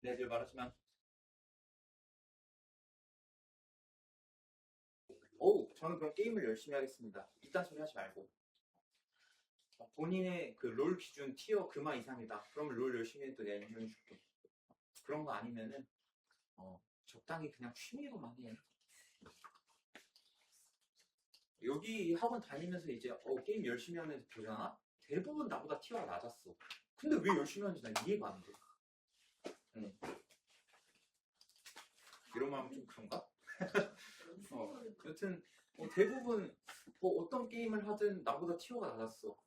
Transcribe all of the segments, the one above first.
네, 늘 말하지만 저는 그럼 게임을 열심히 하겠습니다. 이딴 소리 하지 말고 본인의 그 롤 기준 티어 금화 이상이다. 그러면 롤 열심히 해도 내가 인정해줄게. 그런 거 아니면은 적당히 그냥 취미로만 해. 여기 학원 다니면서 이제 게임 열심히 하는 애들 보잖아? 대부분 나보다 티어가 낮았어. 근데 왜 열심히 하는지 난 이해가 안 돼. 응. 이런 마음 좀 그런가? 여튼 대부분 어떤 게임을 하든 나보다 티어가 낮았어.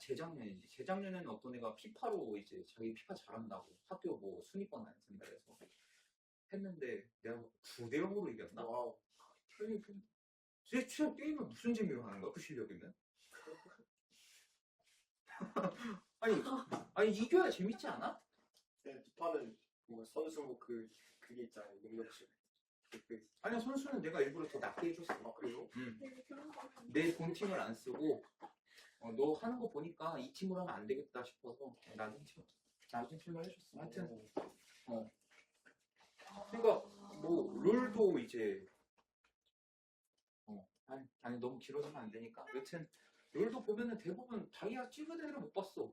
재작년이지. 재작년에는 어떤 애가 피파로 이제 자기 피파 잘한다고 학교 뭐 순위권 나왔습니다. 그래서 했는데 내가 9대 0으로 이겼나? 와우. 아니, 도대체 게임을 무슨 재미로 하는 거야? 그 실력이면? 아니 이겨야 재밌지 않아? 네, 피파는 뭐 선수 그게 있잖아요. 능력치. 아니 선수는 내가 일부러 더 낮게 해줬어. 아, 그래요? 내 본팀을 안 쓰고 너 하는 거 보니까 이 팀으로 하면 안 되겠다 싶어서 낮은 팀을 해줬어. 하여튼 그러니까 뭐 롤도 이제 아니 너무 길어지면 안 되니까 여튼 롤도 보면은 대부분 다이아 찍은 애들을 못 봤어.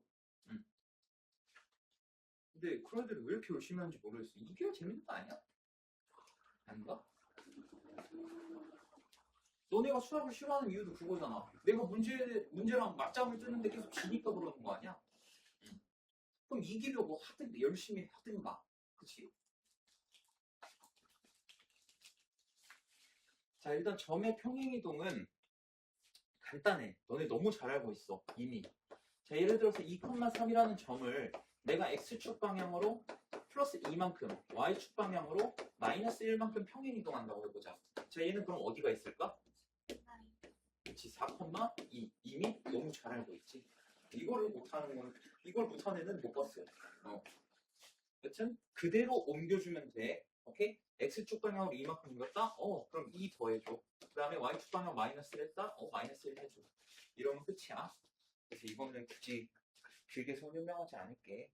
근데 그런 애들이 왜 이렇게 열심히 하는지 모르겠어. 이게 재밌는 거 아니야? 아닌가? 너네가 수학을 싫어하는 이유도 그거잖아. 내가 문제랑 맞짱을 뜨는데 계속 지니까 그러는 거 아니야? 그럼 이기려고 하든 열심히 하든가. 그치? 자, 일단 점의 평행이동은 간단해. 너네 너무 잘 알고 있어. 이미. 자, 예를 들어서 2,3이라는 점을 내가 x축 방향으로 플러스 2만큼, y축 방향으로 마이너스 1만큼 평행이동한다고 해보자. 자, 얘는 그럼 어디가 있을까? 그치, 4,2. 이미 너무 잘 알고 있지. 이걸 못하는 애는 못 봤어. 여튼 그대로 옮겨주면 돼. 오케이? x축 방향으로 이만큼 옮겼다? 그럼 2 더해줘. 그 다음에 y축 방향 마이너스를 했다? 마이너스 1 해줘. 이러면 끝이야. 그래서 이거는 굳이 길게 설명하지 않을게.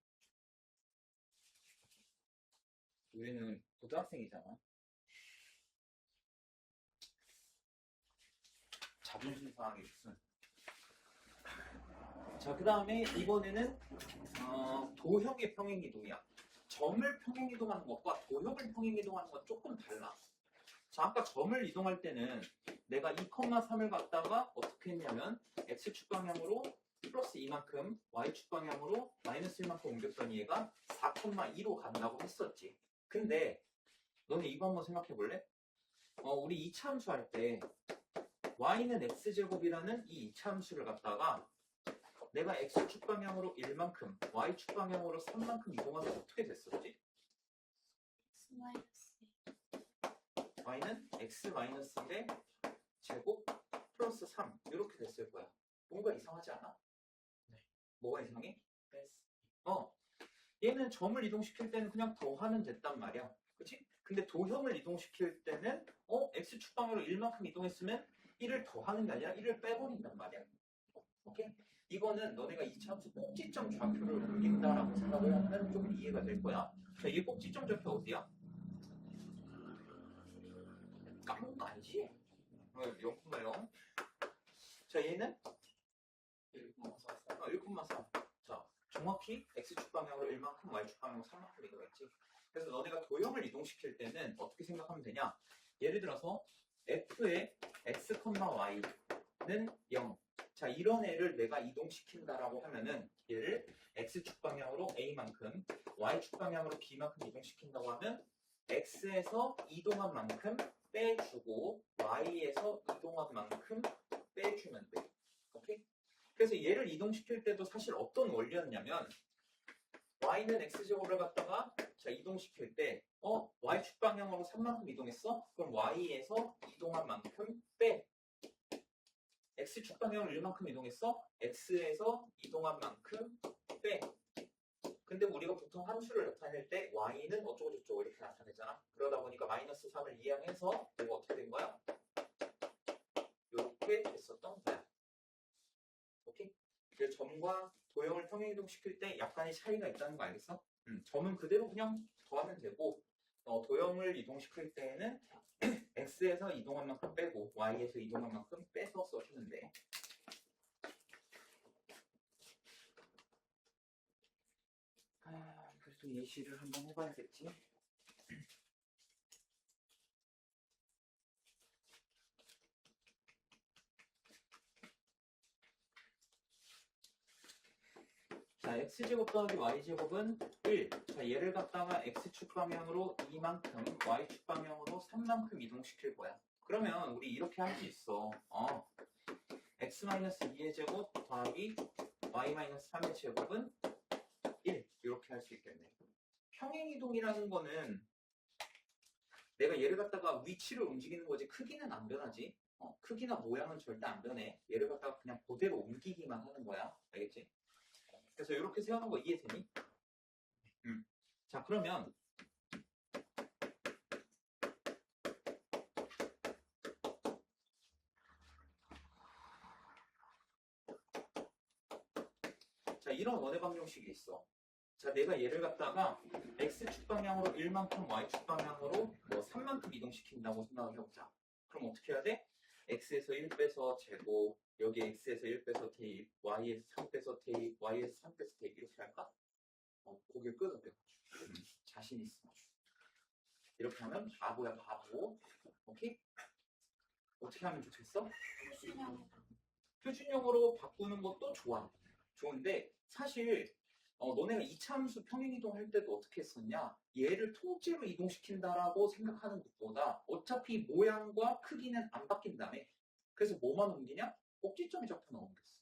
우리는 고등학생이잖아. 자존심 상하게 무슨. 자, 그 다음에 이번에는 도형의 평행이동이야. 점을 평행이동하는 것과 도형을 평행이동하는 건 조금 달라. 자, 아까 점을 이동할 때는 내가 2,3을 갖다가 어떻게 했냐면 x축 방향으로 플러스 2만큼 y축 방향으로 마이너스 1만큼 옮겼더니 얘가 4,2로 간다고 했었지. 근데 너네 이거 한번 생각해 볼래? 우리 2차 함수 할 때 y는 x제곱이라는 이 2차 함수를 갖다가 내가 x축 방향으로 1만큼 y축 방향으로 3만큼 이동하면 어떻게 됐었지? y는 x-1의 제곱 플러스 3 이렇게 됐을 거야. 뭔가 이상하지 않아? 네. 뭐가 이상해? 얘는 점을 이동시킬 때는 그냥 더하면 됐단 말이야. 그치? 근데 도형을 이동시킬 때는 x축 방향으로 1만큼 이동했으면 1을 더하는 게 아니라 1을 빼버린단 말이야. 오케이? 이거는 너네가 2차 함수 꼭지점 좌표를 옮긴다라고 생각을 하면 좀 이해가 될 거야. 자, 이게 꼭지점 좌표 어디야? 까먹은 거 아니지? 0,0. 자, 얘는 1,4. 자, 정확히 x축 방향으로 1만큼, y축 방향으로 3만큼 이동했지. 그래서 너네가 도형을 이동시킬 때는 어떻게 생각하면 되냐? 예를 들어서 f의 x, y는 0. 자, 이런 애를 내가 이동시킨다라고 하면은 얘를 x축 방향으로 a만큼, y축 방향으로 b만큼 이동시킨다고 하면 x에서 이동한 만큼 빼주고 y에서 이동한 만큼 빼주면 돼. 오케이? 그래서 얘를 이동시킬 때도 사실 어떤 원리였냐면 y는 x제곱을 갖다가 자 이동시킬 때 y축 방향으로 3만큼 이동했어? 그럼 y에서 이동한 만큼 빼. x축 방향으로 1만큼 이동했어? x에서 이동한 만큼 빼. 근데 우리가 보통 함수를 나타낼 때 y는 어쩌고 저쩌고 이렇게 나타내잖아. 그러다 보니까 마이너스 3을 이항해서 이거 어떻게 된 거야? 이렇게 됐었던 거야. 오케이? 그 점과 도형을 평행이동시킬 때 약간의 차이가 있다는 거 알겠어? 점은 그대로 그냥 더하면 되고 도형을 이동시킬 때에는 x에서 이동한 만큼 빼고 y에서 이동한 만큼 빼서 써주면 돼. 그래도 예시를 한번 해봐야겠지. 자, x제곱 더하기 y제곱은 1. 자, 얘를 갖다가 x축 방향으로 2만큼, y축 방향으로 3만큼 이동시킬 거야. 그러면 우리 이렇게 할 수 있어. x-2의 제곱 더하기 y-3의 제곱은 1. 이렇게 할 수 있겠네. 평행이동이라는 거는 내가 얘를 갖다가 위치를 움직이는 거지 크기는 안 변하지. 크기나 모양은 절대 안 변해. 얘를 갖다가 그냥 그대로 옮기기만 하는 거야. 알겠지? 그래서 이렇게 세우는 거 이해되니? 자, 그러면 자, 이런 원의 방정식이 있어. 자, 내가 얘를 갖다가 x축 방향으로 1만큼, y축 방향으로 뭐 3만큼 이동시킨다고 생각을 해보자. 그럼 어떻게 해야 돼? x에서 1 빼서 제곱, 여기 x에서 1 빼서 대입, y에서 3 빼서 대입, y에서 3 빼서 대입 이렇게 할까? 고개 끄덕여. 자신 있어. 이렇게 하면 바보야, 바보. 오케이? 어떻게 하면 좋겠어? 표준형으로 바꾸는 것도 좋아. 좋은데 사실 너네가 이차함수 평행이동 할 때도 어떻게 했었냐? 얘를 통째로 이동시킨다라고 생각하는 것보다 어차피 모양과 크기는 안 바뀐다며. 그래서 뭐만 옮기냐? 꼭지점이 적혀만 옮겼어.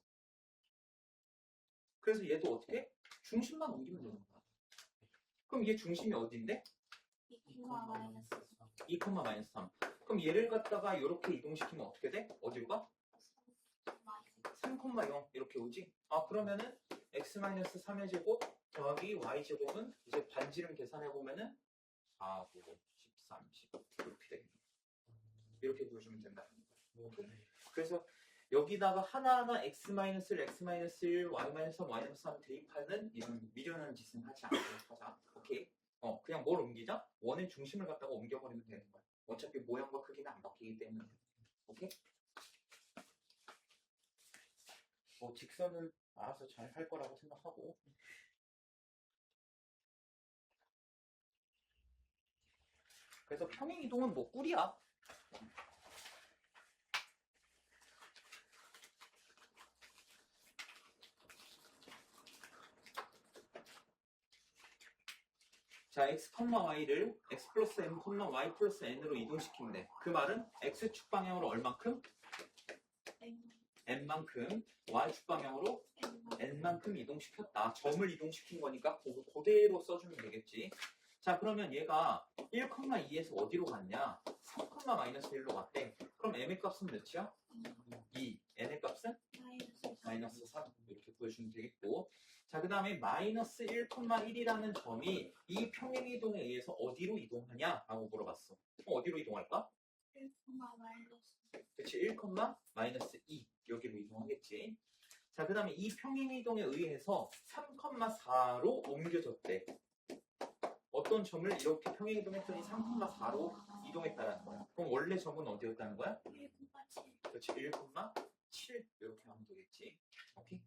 그래서 얘도 어떻게? 중심만 옮기면 되는 거야. 그럼 얘 중심이 어딘데? 2, 마이너스 3. 그럼 얘를 갖다가 이렇게 이동시키면 어떻게 돼? 어디로 가? 3,0 이렇게 오지? 그러면은 x-3의 제곱 더하기 y제곱은 이제 반지름 계산해보면은 4, 9, 13, 10 이렇게 되겠네. 이렇게 보여주면 된다는 거야. 그래서 여기다가 하나하나 x-1, x-1, y-3, y-3 대입하는 이런 미련한 짓은 하지 않도록 하자. 오케이? 그냥 뭘 옮기자? 원의 중심을 갖다가 옮겨버리면 되는 거야. 어차피 모양과 크기는 안 바뀌기 때문에. 오케이? 직선은 알아서 잘 할 거라고 생각하고. 그래서 평행이동은 뭐 꿀이야. 자, x, y를 x 플러스 m, y 플러스 n으로 이동시키면 돼. 그 말은 x축 방향으로 얼만큼? n만큼, y축 방향으로 n만큼 이동시켰다. 점을 이동시킨 거니까 그대로 써주면 되겠지. 자, 그러면 얘가 1,2에서 어디로 갔냐? 3,-1로 갔대. 그럼 m의 값은 몇이야? 2. n의 값은? 마이너스 3. 이렇게 보여주면 되겠고. 자, 그 다음에 마이너스 1,1이라는 점이 이 평행이동에 의해서 어디로 이동하냐? 라고 물어봤어. 그럼 어디로 이동할까? 1, 그치, 1,-2 여기로 이동하겠지. 자, 그 다음에 이 평행이동에 의해서 3,4로 옮겨졌대. 어떤 점을 이렇게 평행이동했더니 3,4로 이동했다는 거야. 그럼 원래 점은 어디였다는 거야? 1,7. 그렇지, 1,7 이렇게 하면 되겠지. 오케이?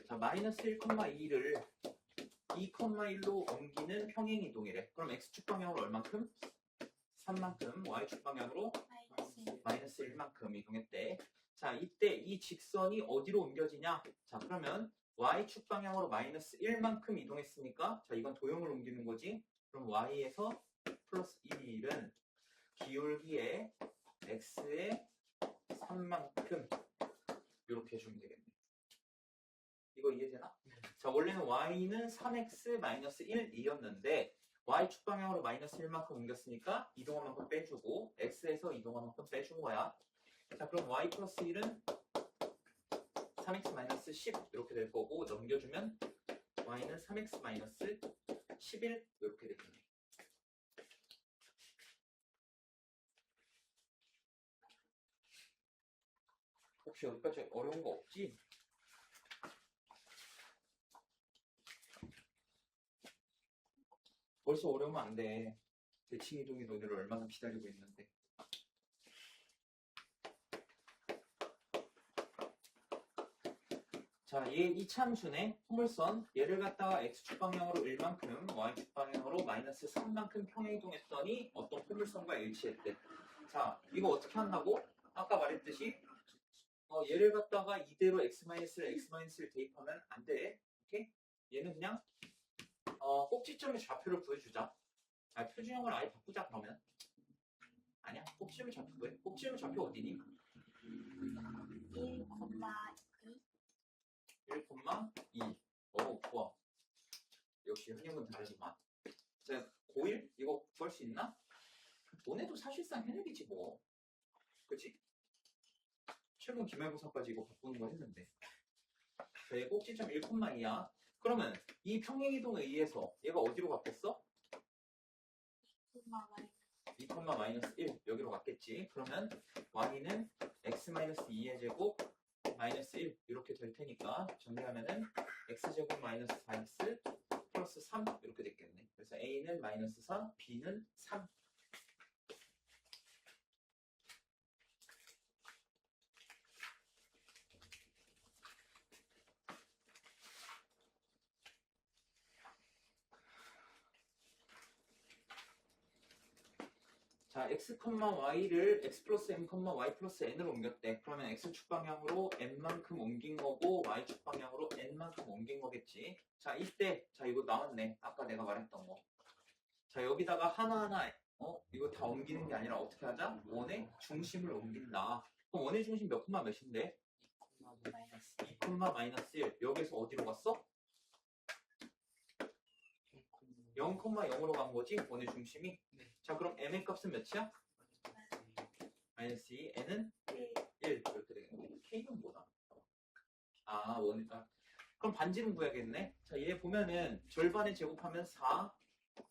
자, 마이너스 1,2를 2,1로 옮기는 평행이동이래. 그럼 x축 방향으로 얼만큼? 3만큼, y축 방향으로 마이너스 1만큼 이동했대. 자, 이때 이 직선이 어디로 옮겨지냐? 자, 그러면 y축 방향으로 마이너스 1만큼 이동했으니까 자, 이건 도형을 옮기는 거지. 그럼 y에서 플러스 1은 기울기에 x의 3만큼 이렇게 해주면 되겠네. 이거 이해되나? 자, 원래는 y는 3x-1이었는데 y축 방향으로 마이너스 1만큼 옮겼으니까 이동한 만큼 빼주고 x에서 이동한 만큼 빼준 거야. 자, 그럼 y 플러스 1은 3x-10 이렇게 될 거고 넘겨주면 y는 3x 마이너스 11 이렇게 되겠네. 혹시 여기까지 어려운 거 없지? 벌써 어려우면 안 돼. 대칭이동이 너희를 얼마나 기다리고 있는데. 자, 얘 이참수네 포물선 얘를 갖다가 x축 방향으로 1만큼 y축 방향으로 마이너스 3만큼 평행이동했더니 어떤 포물선과 일치했대. 자, 이거 어떻게 한다고? 아까 말했듯이 얘를 갖다가 이대로 x-를 대입하면 안 돼. 오케이? 얘는 그냥 꼭지점의 좌표를 구해주자. 표준형을 아예 바꾸자 그러면. 아니야, 꼭지점의 좌표 구해. 꼭지점의 좌표 어디니? 1,2. 1,2. 오, 좋아. 역시 현역은 다르지만. 자, 고1? 이거 구할 수 있나? 너네도 사실상 현역이지 뭐. 그치? 최근 기말고사까지 이거 바꾸는 거 했는데. 자, 꼭지점 1,2야. 그러면 이 평행이동에 의해서 얘가 어디로 갔겠어? 2,-1 여기로 갔겠지. 그러면 y는 x-2의 제곱 마이너스 1 이렇게 될 테니까 정리하면은 x제곱 마이너스 4x 플러스 3 이렇게 됐겠네. 그래서 a는 마이너스 4, b는 3. 자, x, y를 x 플러스 m, y 플러스 n으로 옮겼대. 그러면 x축 방향으로 n만큼 옮긴 거고 y축 방향으로 n만큼 옮긴 거겠지. 자, 이때 자 이거 나왔네. 아까 내가 말했던 거. 자, 여기다가 하나하나 이거 다 옮기는 게 아니라 어떻게 하자? 원의 중심을 옮긴다. 그럼 원의 중심 몇 콤마 몇인데? 2 콤마 마이너스 1. 여기서 어디로 갔어? 0, 0으로 간 거지? 원의 중심이. 자, 그럼 m의 값은 몇이야? 마이너스 2, n은 1 이렇게 되겠네. k는 뭐다? 그럼 반지름 구해야겠네. 자, 얘 보면은 절반에 제곱하면 4,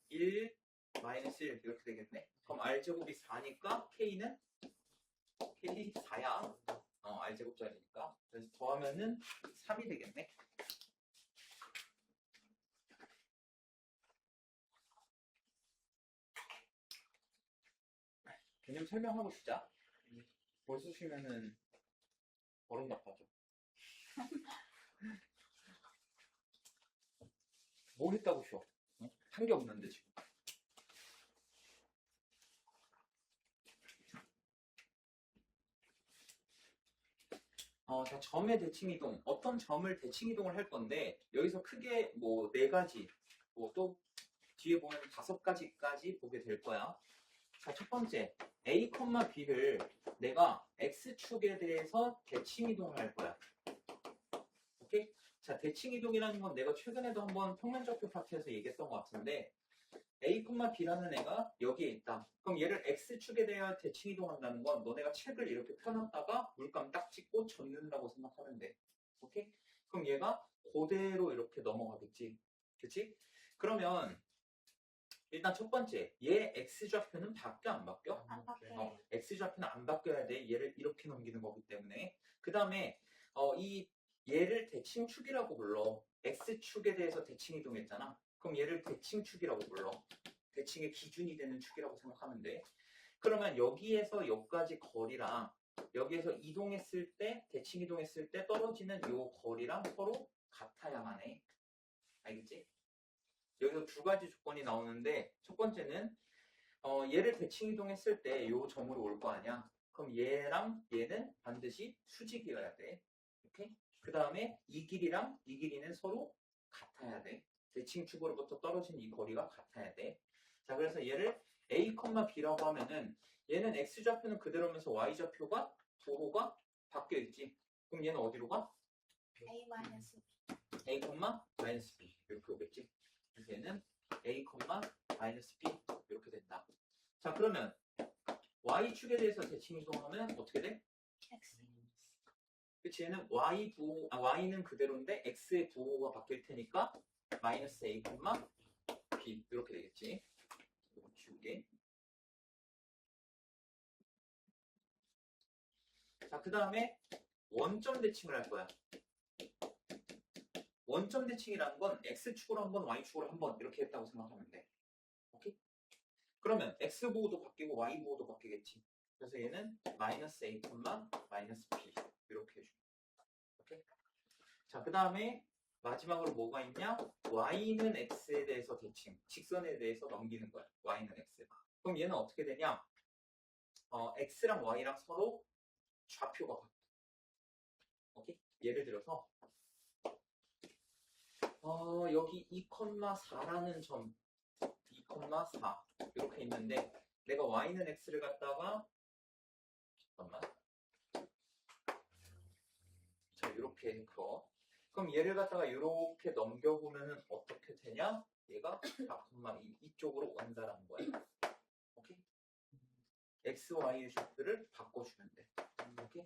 1, 마이너스 1 이렇게 되겠네. 그럼 r제곱이 4니까 k는 k 4야. r제곱짜리니까. 그래서 더하면은 3이 되겠네. 개념 설명하고 시작. 벌써 쉬면은 버릇 나빠져. 뭐 했다고 쉬어? 한 게 없는데 지금. 자, 점의 대칭이동. 어떤 점을 대칭이동을 할 건데 여기서 크게 뭐 4가지 또 뒤에 보면 5가지까지 보게 될 거야. 자, 첫 번째 A, B를 내가 X축에 대해서 대칭이동을 할 거야. 오케이? 자, 대칭이동이라는 건 내가 최근에도 한번 평면좌표 파트에서 얘기했던 것 같은데 A, B라는 애가 여기에 있다. 그럼 얘를 X축에 대해 대칭이동한다는 건 너네가 책을 이렇게 펴놨다가 물감 딱 찍고 접는다고 생각하면 돼. 오케이? 그럼 얘가 그대로 이렇게 넘어가겠지. 그치? 그러면 일단 첫 번째, 얘 X좌표는 바뀌어 안 바뀌어? 안 바뀌어요. X좌표는 안 바뀌어야 돼. 얘를 이렇게 넘기는 거기 때문에. 그 다음에 이 얘를 대칭축이라고 불러. X축에 대해서 대칭이동했잖아. 그럼 얘를 대칭축이라고 불러. 대칭의 기준이 되는 축이라고 생각하면 돼. 그러면 여기에서 여기까지 거리랑 여기에서 이동했을 때, 대칭 이동했을 때 떨어지는 요 거리랑 서로 같아야만 해. 알겠지? 여기서 2가지 조건이 나오는데 첫 번째는 얘를 대칭 이동했을 때 요 점으로 올 거 아니야. 그럼 얘랑 얘는 반드시 수직이어야 돼. 오케이? 그 다음에 이 길이랑 이 길이는 서로 같아야 돼. 대칭축으로부터 떨어진 이 거리가 같아야 돼. 자, 그래서 얘를 A, B라고 하면은 얘는 X좌표는 그대로면서 Y좌표가 도로가 바뀌어 있지. 그럼 얘는 어디로 가? A 마이너스 A, 마이너스 B 이렇게 오겠지. 그래서 얘는 A, 마이너스 B 이렇게 된다. 자, 그러면 Y축에 대해서 대칭 이동하면 어떻게 돼? X. 그치? 얘는 y는 그대로인데 x의 부호가 바뀔 테니까 마이너스 a, b 이렇게 되겠지. 이거 지우개. 자, 그 다음에 원점 대칭을 할 거야. 원점 대칭이라는 건 x축으로 한 번, y축으로 한 번 이렇게 했다고 생각하면 돼. 오케이? 그러면 x 보호도 바뀌고 y 보호도 바뀌겠지. 그래서 얘는 마이너스 a, 마이너스 b 이렇게 해줘. 오케이? 자, 그 다음에 마지막으로 뭐가 있냐? y는 x에 대해서 대칭, 직선에 대해서 넘기는 거야. y는 x. 그럼 얘는 어떻게 되냐? x랑 y랑 서로 좌표가 바뀌어. 오케이? 예를 들어서 여기 2,4라는 점 2,4 이렇게 있는데 내가 y는 x를 갖다가 잠깐만 자 이렇게 그어 그럼 얘를 갖다가 이렇게 넘겨보면은 어떻게 되냐? 얘가 4,2 이쪽으로 온다라는 거야. 오케이? x, y의 좌표를 바꿔주면 돼. 오케이?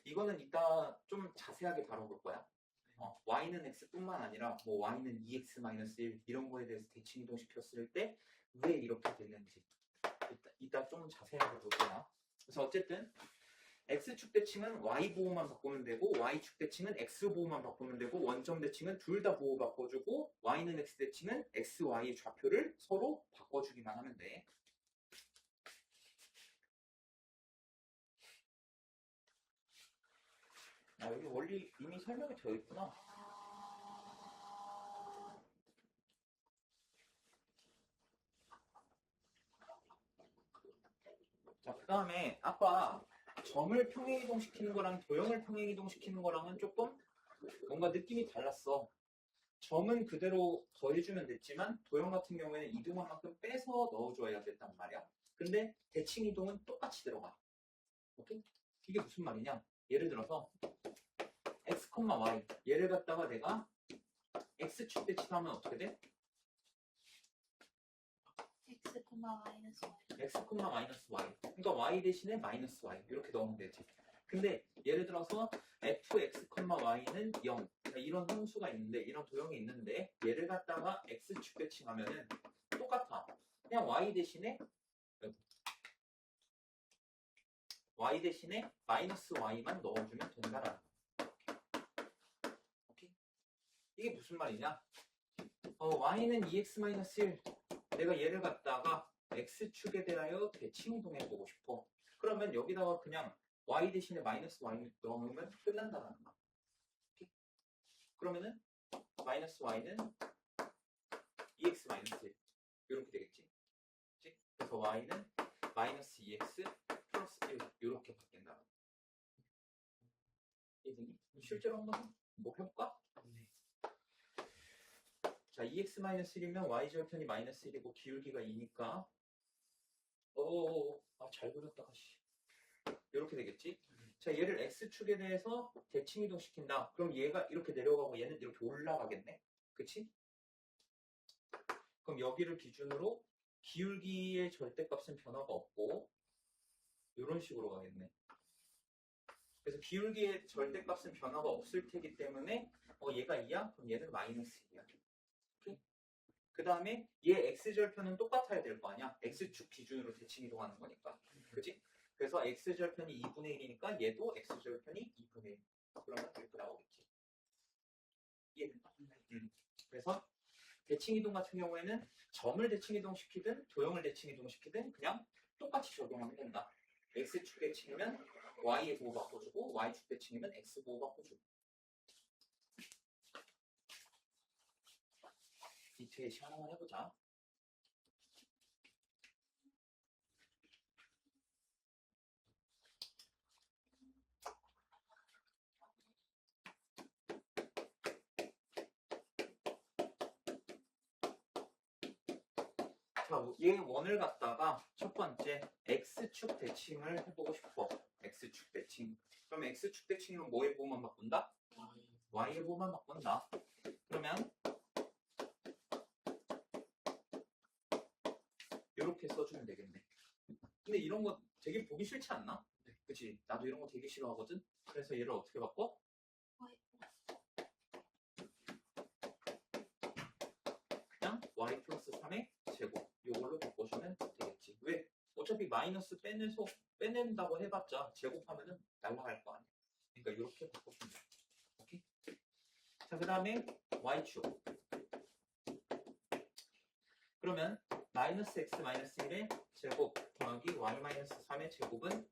이거는 이따 좀 자세하게 다뤄볼 거야. y는 x뿐만 아니라 뭐 y는 2x-1 이런 거에 대해서 대칭 이동시켰을 때 왜 이렇게 되는지 이따 좀 자세하게 볼 거야. 그래서 어쨌든 x축 대칭은 y 보호만 바꾸면 되고 y축 대칭은 x 보호만 바꾸면 되고 원점 대칭은 둘 다 보호 바꿔주고 y는 x 대칭은 x, y의 좌표를 서로 바꿔주기만 하면 돼. 아, 여기 원리 이미 설명이 되어 있구나. 자, 그 다음에 아까 점을 평행이동시키는 거랑 도형을 평행이동시키는 거랑은 조금 뭔가 느낌이 달랐어. 점은 그대로 더해주면 됐지만 도형 같은 경우에는 이동한 만큼 빼서 넣어줘야 됐단 말이야. 근데 대칭 이동은 똑같이 들어가. 오케이? 이게 무슨 말이냐? 예를 들어서 x, y 얘를 갖다가 내가 x축 대칭하면 어떻게 돼? x, 마이너스 y. x, 마이너스 y. 그러니까 y 대신에 마이너스 y 이렇게 넣으면 되지. 근데 예를 들어서 fx, y는 0 이런 함수가 있는데 이런 도형이 있는데 얘를 갖다가 x축 대칭하면은 똑같아. 그냥 y 대신에 마이너스 y만 넣어주면 된다라는 거야. 오케이? 이게 무슨 말이냐? y는 2x-1 내가 얘를 갖다가 x축에 대하여 대칭 이동해보고 싶어. 그러면 여기다가 그냥 y 대신에 마이너스 y 넣으면 끝난다는 거야. 오케이? 그러면은 마이너스 y는 2x-1 이렇게 되겠지. 그치? 그래서 y는 마이너스 2x 플러스 1 이렇게 바뀐다. 이해되니? 실제로 한번 뭐 해볼까? 자, 2x-1이면 y절편이 마이너스 1이고 기울기가 2니까 잘 그렸다. 이렇게 되겠지? 자, 얘를 x축에 대해서 대칭 이동시킨다. 그럼 얘가 이렇게 내려가고 얘는 이렇게 올라가겠네? 그치? 그럼 여기를 기준으로 기울기의 절대값은 변화가 없고 이런 식으로 가겠네. 그래서 기울기의 절대값은 변화가 없을 테기 때문에 얘가 2야? 그럼 얘는 마이너스 2야. 그 다음에 얘 x절편은 똑같아야 될 거 아니야? x축 기준으로 대칭 이동하는 거니까. 그치? 그래서 x절편이 2분의 1이니까 얘도 x절편이 2분의 1. 그러면 이렇게 나오겠지. 이해된다? 그래서 대칭 이동 같은 경우에는 점을 대칭 이동시키든 도형을 대칭 이동시키든 그냥 똑같이 적용하면 된다. x축 대칭이면 y의 보호 바꿔주고 y축 대칭이면 x 보호 바꿔주고. 디테일 시간 한번 해보자. 자, 얘 원을 갖다가 첫 번째 x축 대칭을 해보고 싶어. x축 대칭. 그럼 x축 대칭은 뭐의 보호만 바꾼다? y의 보호만 바꾼다. 그러면 이렇게 써주면 되겠네. 근데 이런 거 되게 보기 싫지 않나? 그치? 나도 이런 거 되게 싫어하거든? 그래서 얘를 어떻게 바꿔? Y 그냥 y 플러스 3의 제곱 이걸로 바꿔주면 되겠지. 왜? 어차피 마이너스 빼낸다고 해봤자 제곱하면은 날라갈 거 아니야. 그러니까 이렇게 바꿔주면 돼. 오케이? 자, 그 다음에 y축. 그러면 마이너스 x 마이너스 1의 제곱 더하기 y 마이너스 3의 제곱은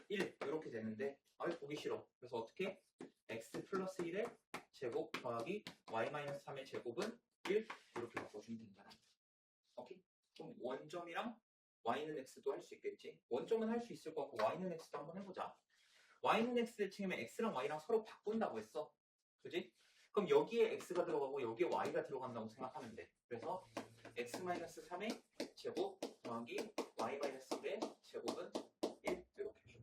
1 이렇게 되는데 보기 싫어. 그래서 어떻게? x 플러스 1의 제곱 더하기 y 마이너스 3의 제곱은 1 이렇게 바꿔주면 된다. 오케이? 그럼 원점이랑 y는 x도 할 수 있겠지. 원점은 할 수 있을 것 같고 y는 x도 한번 해보자. y는 x를 치면 x랑 y랑 서로 바꾼다고 했어. 그지? 그럼 여기에 x가 들어가고 여기에 y가 들어간다고 생각하면 돼. 그래서 x-3의 제곱 더하기 y-1의 제곱은 1 이렇게 줘.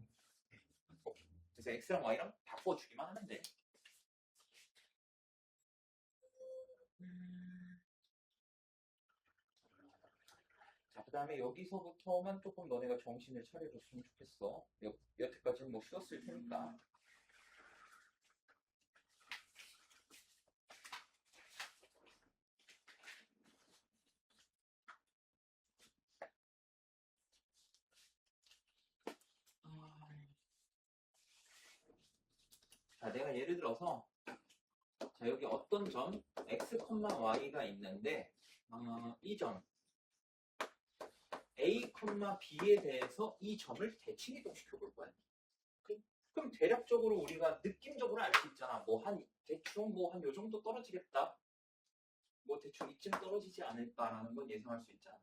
오케이. 그래서 x랑 y랑 바꿔주기만 하면 돼. 자, 그 다음에 여기서부터만 조금 너네가 정신을 차려줬으면 좋겠어. 여태까지는 뭐 쉬었을 테니까. 자, 내가 예를 들어서 자, 여기 어떤 점 x, y가 있는데 이 점 a, b에 대해서 이 점을 대칭이동시켜 볼 거야. 그럼 대략적으로 우리가 느낌적으로 알 수 있잖아. 뭐 대충 뭐 한 요 정도 떨어지겠다. 뭐 대충 이쯤 떨어지지 않을까라는 건 예상할 수 있잖아.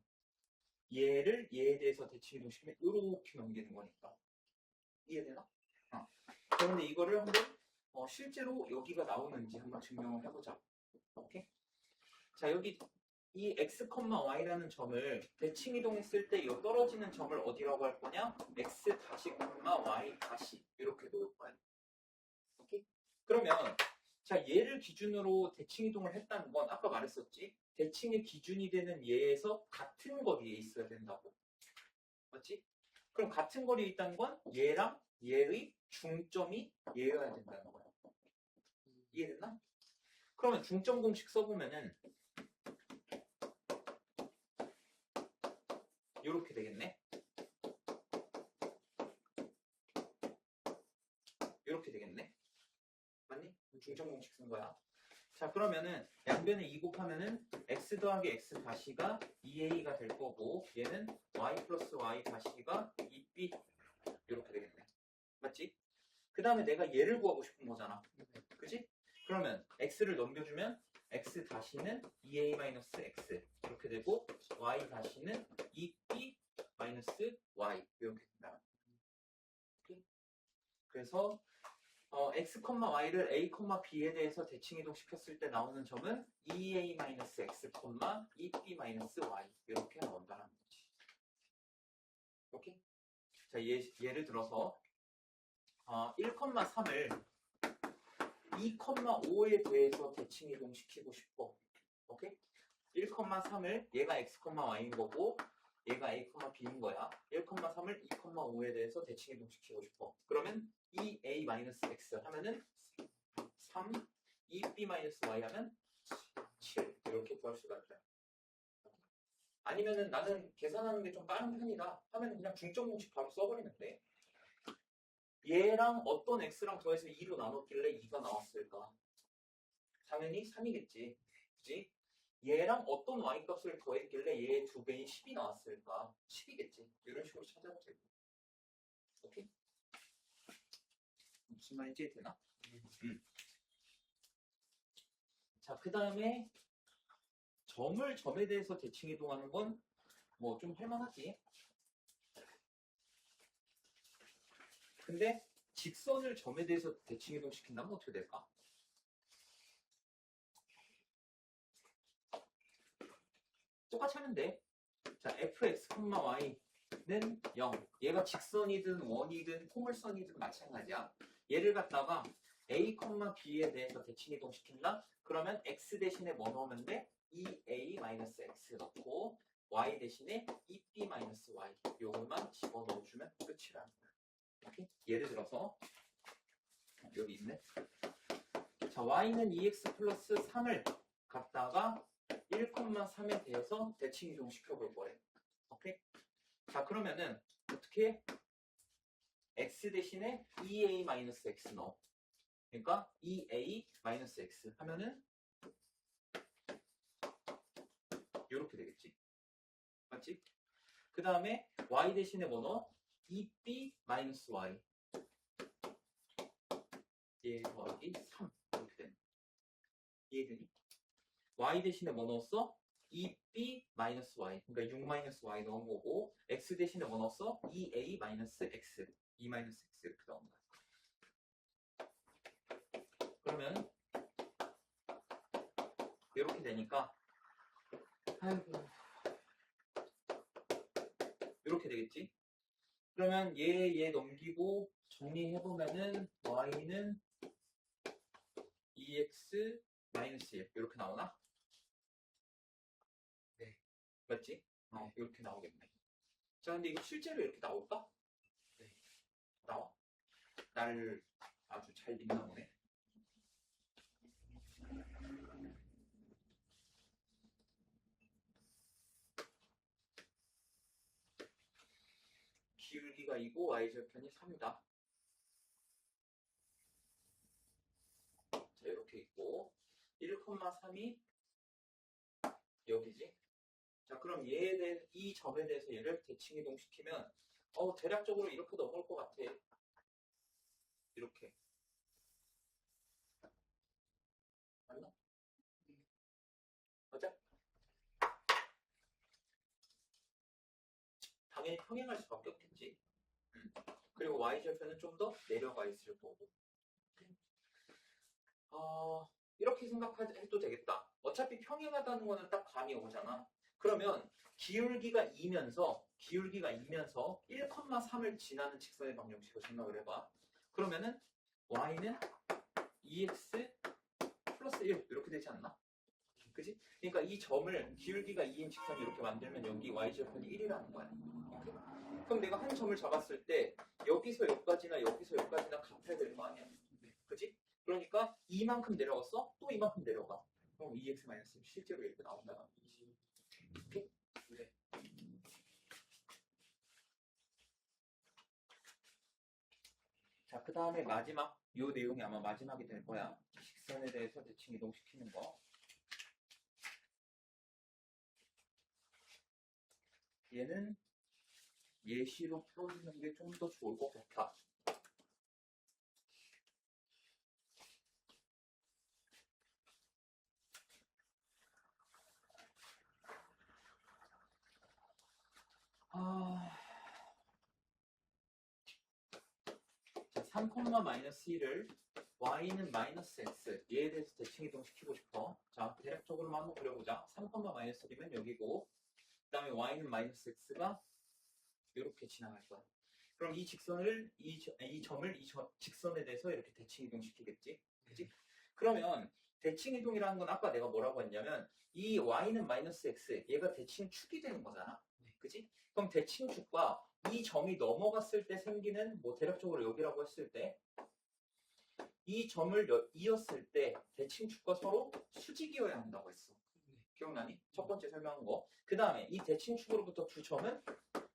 얘를 얘에 대해서 대칭이동시키면 이렇게 넘기는 거니까. 이해되나? 그런데 이거를 한번 실제로 여기가 나오는지 한번 증명을 해보자. 오케이? 자, 여기 이 x, y라는 점을 대칭 이동했을 때 이 떨어지는 점을 어디라고 할 거냐? x 다시, y 다시 이렇게 놓을 거야. 오케이? 그러면 자, 얘를 기준으로 대칭 이동을 했다는 건 아까 말했었지? 대칭의 기준이 되는 얘에서 같은 거리에 있어야 된다고. 맞지? 그럼 같은 거리에 있다는 건 얘랑 얘의 중점이 얘여야 된다는 거야. 이해됐나? 그러면 중점 공식 써보면은 이렇게 되겠네. 이렇게 되겠네. 맞니? 중점 공식 쓴 거야. 자, 그러면은 양변에 2 곱하면은 x 더하기 x 다시가 2a가 될 거고 얘는 y 플러스 y 다시가 2b 이렇게 되겠네. 맞지? 그 다음에 내가 얘를 구하고 싶은 거잖아. 그지? 그러면 x를 넘겨주면 x 다시는 2a-x 이렇게 되고 y 다시는 2b-y 이렇게 된다. 그래서 x, y를 a, b에 대해서 대칭 이동시켰을 때 나오는 점은 2a-x, 2b-y 이렇게 나온다는 거지. 오케이? 자, 예를 들어서 1,3을 2,5에 대해서 대칭 이동시키고 싶어. 오케이? 1,3을 얘가 x, y인 거고 얘가 a, b인 거야. 1,3을 2,5에 대해서 대칭 이동시키고 싶어. 그러면 2a-x 하면은 3, 2b-y 하면 7 이렇게 구할 수가 있다. 아니면은 나는 계산하는 게 좀 빠른 편이다 하면은 그냥 중점 공식 바로 써버리면 돼. 얘랑 어떤 x랑 더해서 2로 나눴길래 2가 나왔을까? 당연히 3이겠지. 그치? 얘랑 어떤 y값을 더했길래 얘의 2배인 10이 나왔을까? 10이겠지. 이런 식으로 찾아도 되고. 오케이? 무슨 말인지 되나? 자, 그 다음에 점에 대해서 대칭 이동하는 건 뭐 좀 할만하지. 근데 직선을 점에 대해서 대칭 이동시킨다면 어떻게 될까? 똑같이 하면 돼. 자, fx, y는 0. 얘가 직선이든 원이든 포물선이든 마찬가지야. 얘를 갖다가 a, b에 대해서 대칭 이동시킨다? 그러면 x 대신에 뭐 넣으면 돼? 2a-x 넣고 y 대신에 2b-y 요것만 집어넣어주면 끝이라는 거야. 오케이? 예를 들어서 여기 있네. 자, y는 2x 플러스 3을 갖다가 1,3에 대해서 대칭 이동 시켜볼 거예요. 오케이? 자, 그러면은 어떻게 해? x 대신에 2a-x 넣어. 그러니까 2a-x 하면은 이렇게 되겠지. 맞지? 그 다음에 y 대신에 뭐 넣어? 2b-y. 얘 더하기 3 이렇게 되는. 이해되니? y 대신에 뭐 넣었어? 2b-y. 그러니까 6-y 넣은 거고, x 대신에 뭐 넣었어? 2a-x. 2-x 이렇게 넣은 거야. 그러면 이렇게 되니까 아이고 이렇게 되겠지? 그러면 얘 넘기고 정리해보면은 y는 2x 마이너스 1 이렇게 나오나? 네, 맞지? 이렇게 나오겠네. 자, 근데 이거 실제로 이렇게 나올까? 네, 나와. 나를 아주 잘 믿나 보네. 기울기가 2고 y절편이 3이다. 자, 이렇게 있고 1,3이 여기지. 자, 그럼 얘에 대해 이 점에 대해서 얘를 대칭 이동시키면 대략적으로 이렇게 넘어올 것 같아. 이렇게. 맞나? 맞아? 당연히 평행할 수밖에 없겠지. 그리고 y절편은 좀 더 내려가 있을 거고. 이렇게 생각해도 되겠다. 어차피 평행하다는 거는 딱 감이 오잖아. 그러면 기울기가 2면서 1,3을 지나는 직선의 방정식으로 생각을 해봐. 그러면은 y는 2x 플러스 1 이렇게 되지 않나? 그지? 그러니까 이 점을 기울기가 2인 직선이 이렇게 만들면 여기 y절편이 1이라는 거야. 오케이? 그럼 내가 한 점을 잡았을 때 여기서 여기까지나 여기서 여기까지나 같아야 될 거 아니야. 그지? 그러니까 이만큼 내려갔어? 또 이만큼 내려가. 그럼 2x-1 실제로 이렇게 나온다. 오케이? 네. 자, 그 다음에 마지막, 요 내용이 아마 마지막이 될 거야. 직선에 대해서 대칭 이동시키는 거. 얘는 예시로 풀어주는 게 좀 더 좋을 것 같아. 자, 3,-1을 y는 마이너스 x 얘에 대해서 대칭 이동시키고 싶어. 자, 대략적으로만 한번 그려보자. 3,-1이면 여기고 그 다음에 y는 마이너스 x가 이렇게 지나갈 거야. 그럼 이 직선을 이 점을 직선에 대해서 이렇게 대칭 이동시키겠지. 그치? 그러면 대칭 이동이라는 건 아까 내가 뭐라고 했냐면 이 y는 마이너스 x 얘가 대칭 축이 되는 거잖아. 그치? 그럼 대칭 축과 이 점이 넘어갔을 때 생기는 뭐 대략적으로 여기라고 했을 때 이 점을 이었을 때 대칭 축과 서로 수직이어야 한다고 했어. 기억나니? 첫 번째 설명한 거. 그 다음에 이 대칭 축으로부터 두 점은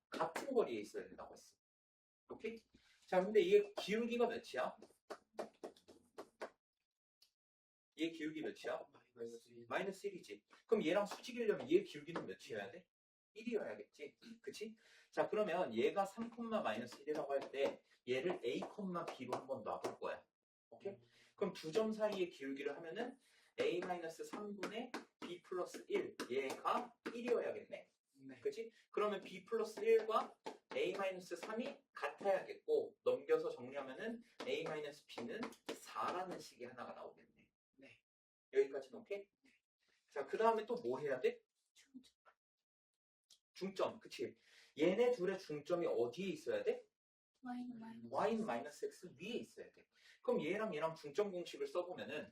같은 거리에 있어야 된다고 했어. 오케이? 자, 근데 얘 기울기가 몇이야? 얘 기울기 몇이야? 마이너스 1이지. 그럼 얘랑 수직이려면 얘 기울기는 몇이어야 돼? 1이어야겠지. 그치? 자, 그러면 얘가 3,-1이라고 할 때 얘를 a, b로 한번 놔볼 거야. 오케이? 그럼 두 점 사이의 기울기를 하면은 a-3분의 b 플러스 1 얘가 1이어야겠네. 그치? 그러면 b 플러스 1과 a-3이 같아야겠고 넘겨서 정리하면은 a-b는 4라는 식이 하나가 나오겠네. 네. 여기까지는 오케이? 자, 그 다음에 또 뭐 해야 돼? 중점. 그치? 얘네 둘의 중점이 어디에 있어야 돼? y는 마이너스 x 위에 있어야 돼. 그럼 얘랑 중점 공식을 써보면은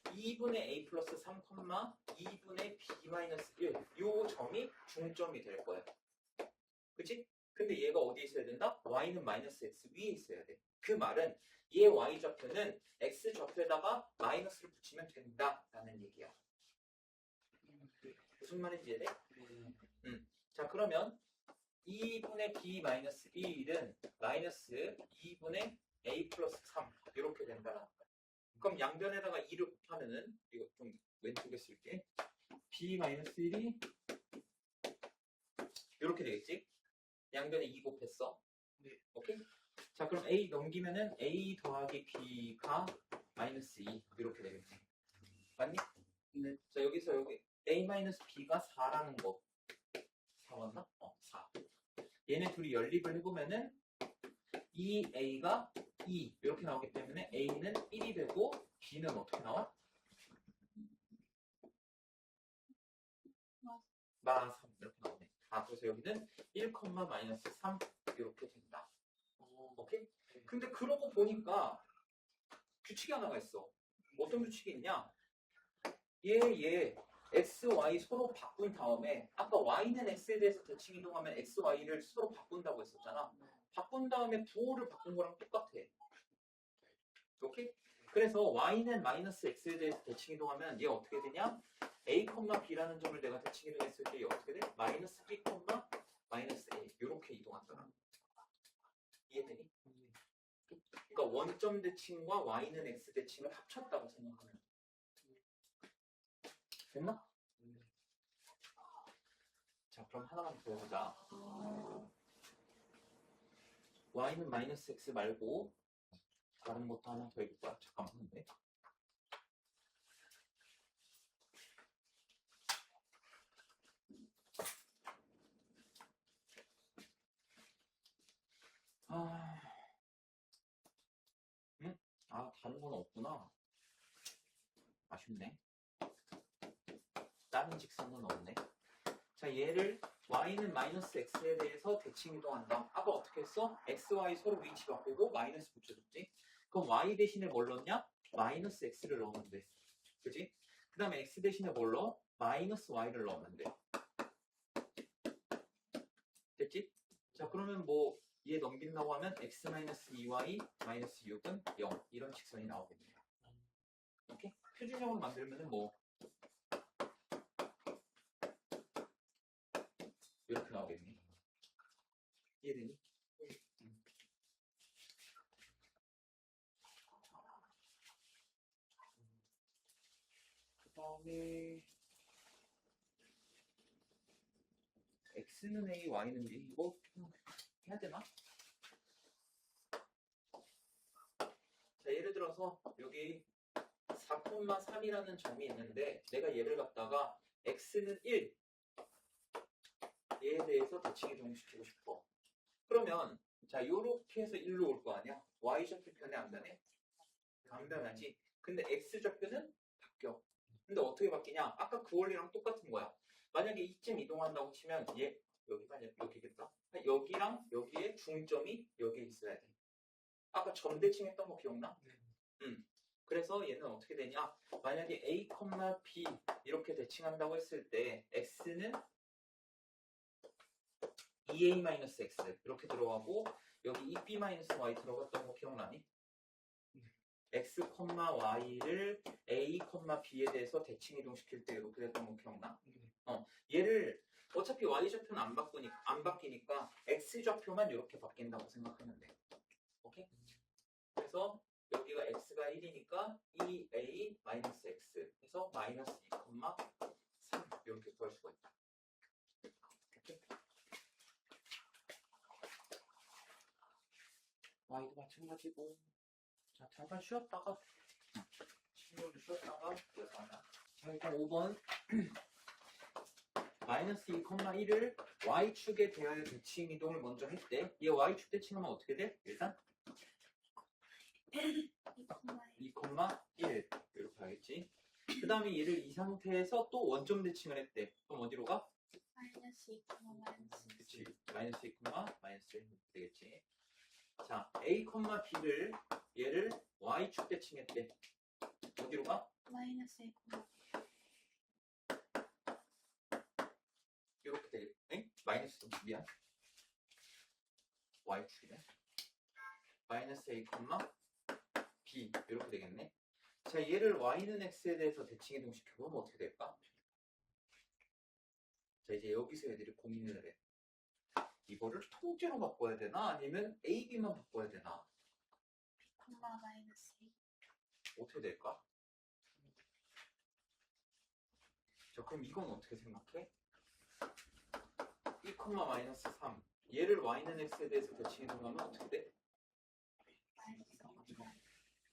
2분의 a 플러스 3, 2분의 b 마이너스 1 요 점이 중점이 될 거야. 그치? 근데 얘가 어디에 있어야 된다? y는 마이너스 x 위에 있어야 돼. 그 말은 얘 y 좌표는 x 좌표에다가 마이너스를 붙이면 된다라는 얘기야. 무슨 말인지 이해돼? 자, 그러면 2분의 b 마이너스 1은 마이너스 2분의 a 플러스 3 이렇게 된다. 그럼 양변에다가 2를 곱하면은 이거 좀 왼쪽에 쓸게. b 마이너스 1이 이렇게 되겠지? 양변에 2 곱했어. 네. 오케이? 자, 그럼 a 넘기면은 a 더하기 b가 마이너스 2 이렇게 되겠지. 맞니? 네. 자, 여기서 여기 a 마이너스 b가 4라는 거. 4 맞나? 4. 얘네 둘이 연립을 해보면은 2a가 2 이렇게 나오기 때문에 a는 1이 되고 b는 어떻게 나와? 마 3 이렇게 나오네. 그래서 여기는 1, 마이너스 3 이렇게 된다. 오케이? 근데 그러고 보니까 규칙이 하나가 있어. 어떤 규칙이 있냐? 얘 x, y 서로 바꾼 다음에 아까 y는 x에 대해서 대칭 이동하면 x, y를 서로 바꾼다고 했었잖아. 바꾼 다음에 부호를 바꾼 거랑 똑같아. 오케이? 그래서 y는 마이너스 x에 대해서 대칭 이동하면 얘 어떻게 되냐? a, b라는 점을 내가 대칭 이동했을 때 얘 어떻게 돼? 마이너스 b, 마이너스 a 이렇게 이동하더라. 이해되니? 그러니까 원점 대칭과 y는 x 대칭을 합쳤다고 생각하면 돼. 됐나? 자, 그럼 하나만 더 해보자. y는 마이너스 x 말고 다른 것도 하나 더 해볼까? 잠깐만. 네. 다른 건 없구나. 아쉽네. 다른 직선은 없네. 자, 얘를 y는 마이너스 x에 대해서 대칭 이동한다. 아까 어떻게 했어? x, y 서로 위치 바꾸고 마이너스 붙여줬지. 그럼 y 대신에 뭘 넣냐? 마이너스 x를 넣으면 돼. 그지? 그 다음에 x 대신에 뭘 넣어? 마이너스 y를 넣으면 돼. 됐지? 자, 그러면 뭐 얘 넘긴다고 하면 x 마이너스 2y 마이너스 6은 0 이런 직선이 나오겠네요. 오케이? 표준형으로 만들면은 뭐 이렇게 나오겠네. 이해되니? 그 다음에 x는 a, y는 b 이거 해야 되나? 자, 예를 들어서 여기 4,3이라는 점이 있는데 내가 얘를 갖다가 x는 1 얘에 대해서 대칭 이동시키고 싶어. 그러면 자, 요렇게 해서 1로 올 거 아니야? y좌표 변해 안 변해? 안 변하지. 근데 x좌표는 바뀌어. 근데 어떻게 바뀌냐? 아까 그 원리랑 똑같은 거야. 만약에 이쯤 이동한다고 치면 얘 여기가 여기겠다. 여기랑 여기에 중점이 여기에 있어야 돼. 아까 점 대칭했던 거 기억나? 그래서 얘는 어떻게 되냐? 만약에 a, b 이렇게 대칭한다고 했을 때 x는 2a-x 이렇게 들어가고 여기 2b-y 들어갔던 거 기억나니? x, y를 a, b에 대해서 대칭 이동시킬 때 이렇게 됐던 거 기억나? 얘를 어차피 y좌표는 안 바뀌니까 x좌표만 이렇게 바뀐다고 생각하면 돼. 오케이? 그래서 여기가 x가 1이니까 2a-x 해서 마이너스 2, 3 이렇게 구할 수가 있다. 오케이? y도 마찬가지고. 자, 잠깐 쉬었다가 친구를 쉬었다가 그래서 하나. 자, 일단 5번 마이너스 2, 1을 y축에 대하여 대칭 이동을 먼저 했대. 얘 y축 대칭하면 어떻게 돼? 일단 2, 1 이렇게 하겠지. 그 다음에 얘를 이 상태에서 또 원점 대칭을 했대. 그럼 어디로 가? 마이너스 2, 마이너스 그치. 마이너스 2, 마이너스 1 되겠지. 자, a, b를 얘를 y축 대칭했대. 어디로 가? 마이너스 2, 이렇게 되겠네. 마이너스 미안. y축이네. 마이너스 a, b 이렇게 되겠네. 자, 얘를 y는 x에 대해서 대칭 이동시켜보면 어떻게 될까? 자, 이제 여기서 애들이 고민을 해. 이거를 통째로 바꿔야 되나? 아니면 a, b만 바꿔야 되나? 콤마 마이너스 2. 어떻게 될까? 자, 그럼 이건 어떻게 생각해? 2, 마이너스 3. 얘를 y는 x에 대해서 대칭 이동하면 어떻게 돼? 마이너스 5.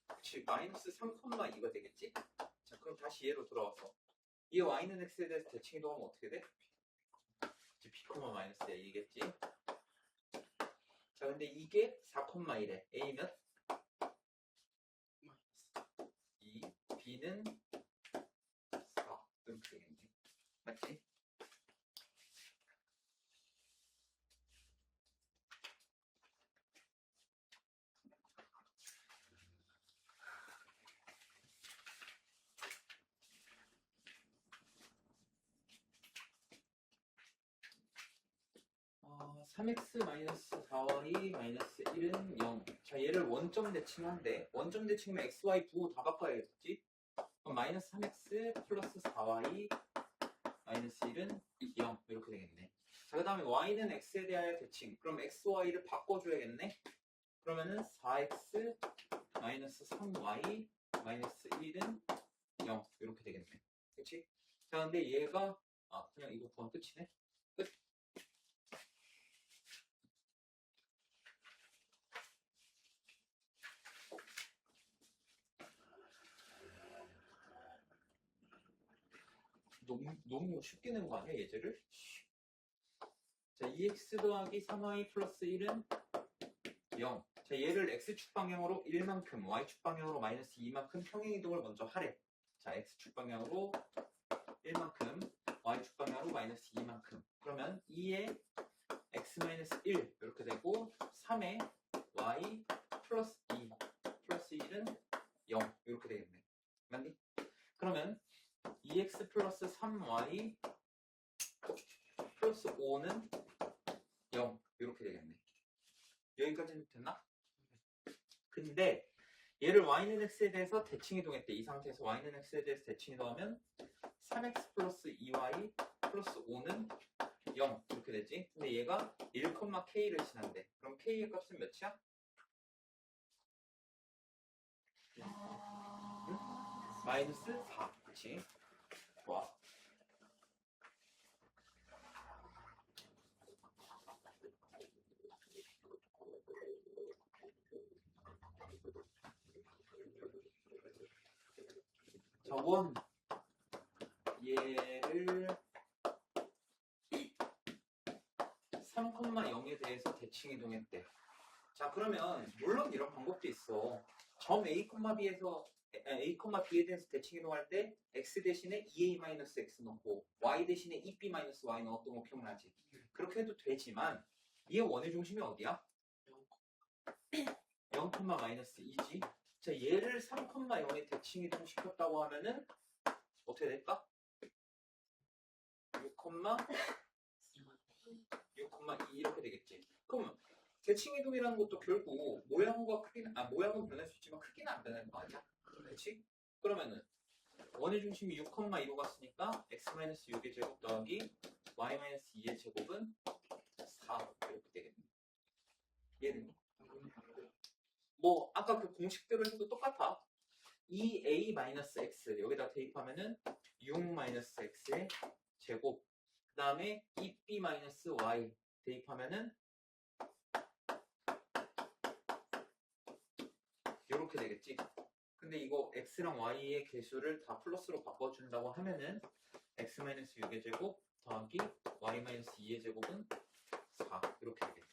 그치, 마이너스 3,2가 되겠지? 자, 그럼 다시 얘로 돌아와서 이 y는 x에 대해서 대칭 이동하면 어떻게 돼? b, 마이너스 a겠지? 자, 근데 이게 4,1에 a 몇? 2, b는 4 이렇게 되겠네. 맞지? 어, 3x 마이너스 4y 마이너스 1은 0. 자, 얘를 원점 대칭한데 원점 대칭이면 x, y 부호 다 바꿔야겠지? 그럼 마이너스 3x 플러스 4y 마이너스 1은 0 이렇게 되겠네. 자, 그 다음에 y는 x에 대하여 대칭. 그럼 x, y를 바꿔줘야겠네. 그러면은 4x 마이너스 3y 마이너스 1은 0 이렇게 되겠네. 그치? 자, 근데 얘가 그냥 이거 구하면 끝이네. 끝. 너무 쉽게 낸 거 아니야, 예제를? 자, 2x 더하기 3y 플러스 1은 0. 자, 얘를 x축 방향으로 1만큼, y축 방향으로 마이너스 2만큼 평행이동을 먼저 하래. 자, x축 방향으로 1만큼, y축 방향으로 마이너스 2만큼. 그러면 2에 x 마이너스 1 이렇게 되고 3에 y 플러스 2 플러스 1은 0 이렇게 되겠네. 맞니? 그러면 2x 플러스 3y 플러스 5는 0 이렇게 되겠네. 여기까지는 됐나? 근데 얘를 y는 x에 대해서 대칭 이동했대. 이 상태에서 y는 x에 대해서 대칭 이동하면 3x 플러스 2y 플러스 5는 0 이렇게 되지. 근데 얘가 1,k를 지난대. 그럼 k의 값은 몇이야? 응? 마이너스 4. 그치? 좋아. 저건 얘를 3,0에 대해서 대칭 이동했대. 자, 그러면 물론 이런 방법도 있어. 점 a, b에서 a, b에 대해서 대칭 이동할 때 x 대신에 2a-x 넣고 y 대신에 2b-y 넣었던 거 기억나지? 그렇게 해도 되지만 얘의 원의 중심이 어디야? 0, 마이너스 2지. 자, 얘를 3,0에 대칭 이동시켰다고 하면은 어떻게 될까? 6,2 이렇게 되겠지. 그러면 대칭 이동이라는 것도 결국 모양과 크기는 모양은 변할 수 있지만 크기는 안 변할 거 아니야? 그렇지? 그러면은 원의 중심이 6,2로 갔으니까 x-6의 제곱 더하기 y-2의 제곱은 4 이렇게 되겠네. 얘는 뭐 아까 그 공식대로 해도 똑같아. 2a-x 여기다 대입하면은 6-x의 제곱 그 다음에 2b-y 대입하면은 이렇게 되겠지. 근데 이거 x랑 y의 개수를 다 플러스로 바꿔준다고 하면은 x-6의 제곱 더하기 y-2의 제곱은 4 이렇게 되겠지.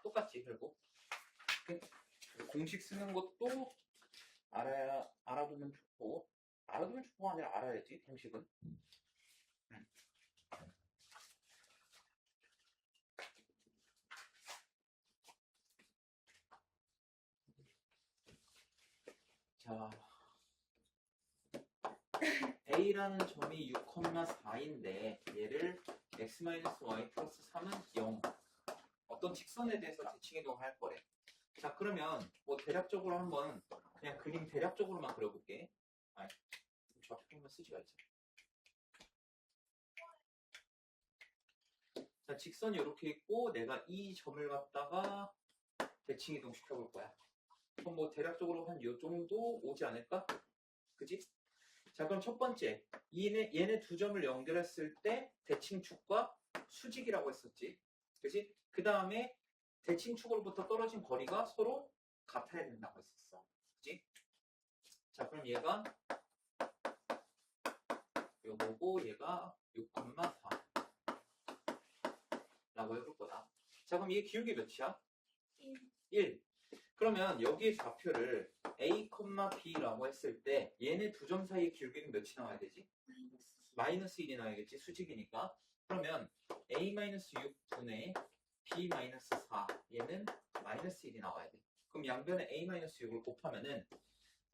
똑같지 결국. 공식 쓰는 것도 알아두면 좋고, 알아두면 좋고가 아니라 알아야지 공식은. 자, A라는 점이 6,4인데 얘를 x-y 플러스 3은 0 어떤 직선에 대해서 대칭 이동을 할 거래. 자, 그러면 뭐 대략적으로 한번 그냥 그림 대략적으로만 그려볼게. 좌표만 쓰지 말자. 자, 직선이 이렇게 있고 내가 이 점을 갖다가 대칭 이동 시켜볼 거야. 그럼 뭐 대략적으로 한 요 정도 오지 않을까? 그지? 자, 그럼 첫 번째 얘네 두 점을 연결했을 때 대칭축과 수직이라고 했었지. 그지? 그 다음에 대칭축으로부터 떨어진 거리가 서로 같아야 된다고 했었어. 그지? 자, 그럼 얘가 요거고 얘가 6,4 라고 해볼 거다. 자, 그럼 얘 기울기 몇이야? 1. 그러면 여기에 좌표를 A, B라고 했을 때 얘네 두 점 사이의 기울기는 몇이 나와야 되지? 마이너스 1이 나와야겠지, 수직이니까. 그러면 A-6분의 B-4 얘는 마이너스 1이 나와야 돼. 그럼 양변에 A-6을 곱하면은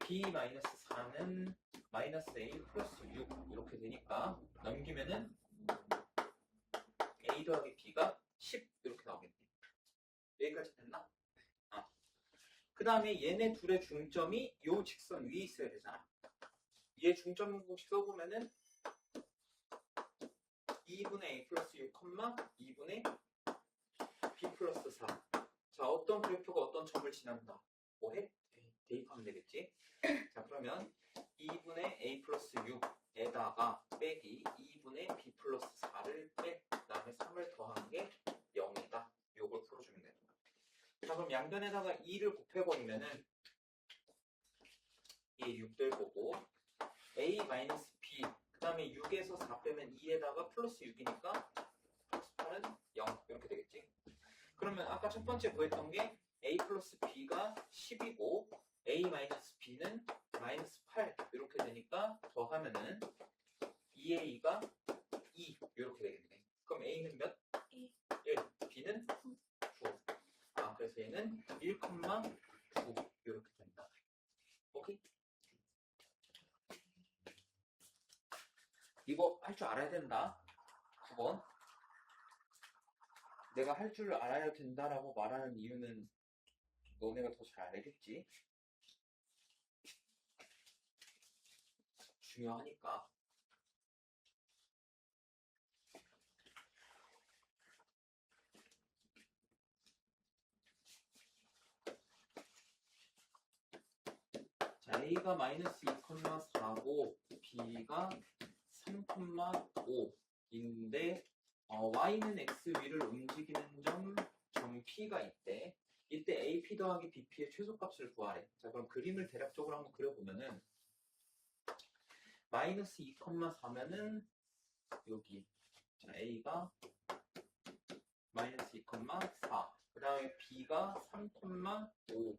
B-4는 마이너스 A 플러스 6 이렇게 되니까 넘기면은 A 더하기 B가 10 이렇게 나오겠네. 여기까지 됐나? 그 다음에 얘네 둘의 중점이 요 직선 위에 있어야 되잖아. 얘 중점 공식 써보면은 2분의 A 플러스 6, 2분의 B 플러스 4. 자, 어떤 그래프가 어떤 점을 지난다. 뭐해? 대입하면 되겠지? 자, 그러면 2분의 A 플러스 6에다가 빼기 2분의 B 플러스 4를 빼, 그 다음에 3을 더한 게 0이다. 요걸 풀어주면 돼. 자, 그럼 양변에다가 2를 곱해버리면은 이게 6 될 거고 A-B 그 다음에 6에서 4 빼면 2에다가 플러스 6이니까 플러스 8은 0 이렇게 되겠지. 그러면 아까 첫 번째 구했던 게 A 플러스 B가 10이고 A 마이너스 B는 마이너스 8 이렇게 되니까 더하면은 2A가 2 이렇게 되겠네. 그럼 A는 몇? 1. B는 9. 그래서 얘는 1,9 이렇게 된다. 오케이? 이거 할 줄 알아야 된다. 9번. 내가 할 줄 알아야 된다라고 말하는 이유는 너네가 더 잘 알겠지? 중요하니까. 자, A가 마이너스 2,4고 B가 3,5인데 Y는 X 위를 움직이는 점 P가 있대. 이때 AP 더하기 BP의 최소값을 구하래. 자, 그럼 그림을 대략적으로 한번 그려보면은 마이너스 2,4면은 여기 자, A가 마이너스 2,4 그 다음에 B가 3,5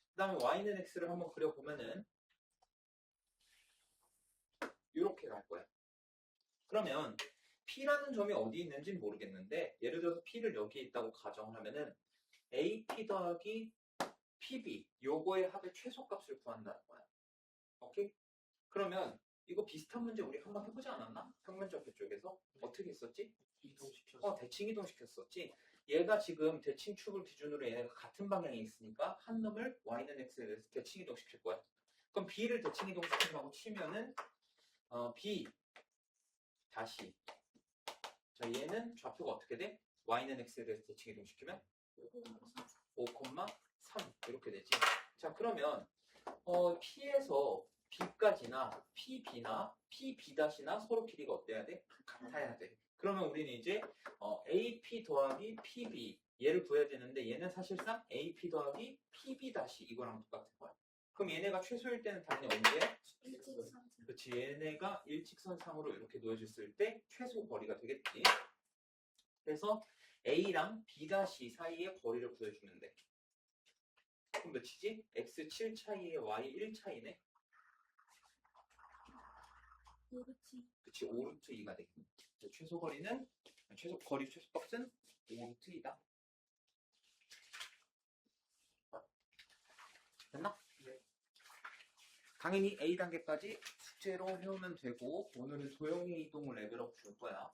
그 다음에 Y는 X를 한번 그려보면은 이렇게 갈 거야. 그러면 P라는 점이 어디 있는지는 모르겠는데 예를 들어서 P를 여기에 있다고 가정을 하면은 AP 더하기 PB 요거의 합의 최소값을 구한다는 거야. 오케이? 그러면 이거 비슷한 문제 우리 한번 해보지 않았나? 평면좌표 쪽에서 어떻게 했었지? 이동시켰어. 대칭 이동시켰었지. 얘가 지금 대칭축을 기준으로 얘네가 같은 방향에 있으니까 한 놈을 Y는 X에 대해서 대칭 이동시킬 거야. 그럼 B를 대칭 이동시킨다고 치면은 B 다시 자 얘는 좌표가 어떻게 돼? Y는 X에 대해서 대칭 이동시키면 5,3 이렇게 되지. 자, 그러면 P에서 B까지나 PB나 PB-나 서로 길이가 어때야 돼? 같아야 돼. 그러면 우리는 이제 AP 더하기 PB 얘를 구해야 되는데 얘는 사실상 AP 더하기 PB- 이거랑 똑같은 거야. 그럼 얘네가 최소일 때는 당연히 언제? 일직선. 그렇지. 얘네가 일직선상으로 이렇게 놓여졌을 때 최소 거리가 되겠지. 그래서 A랑 B- 사이의 거리를 구해주면 돼. 그럼 몇이지? X7 차이에 Y1 차이네. 그렇지. 그치, 5루트 2가 되겠네. 최소 거리는, 최소값은 5루트 2다. 됐나? 네. 당연히 A 단계까지 숙제로 해오면 되고, 오늘은 도형의 이동을 레벨업 줄 거야.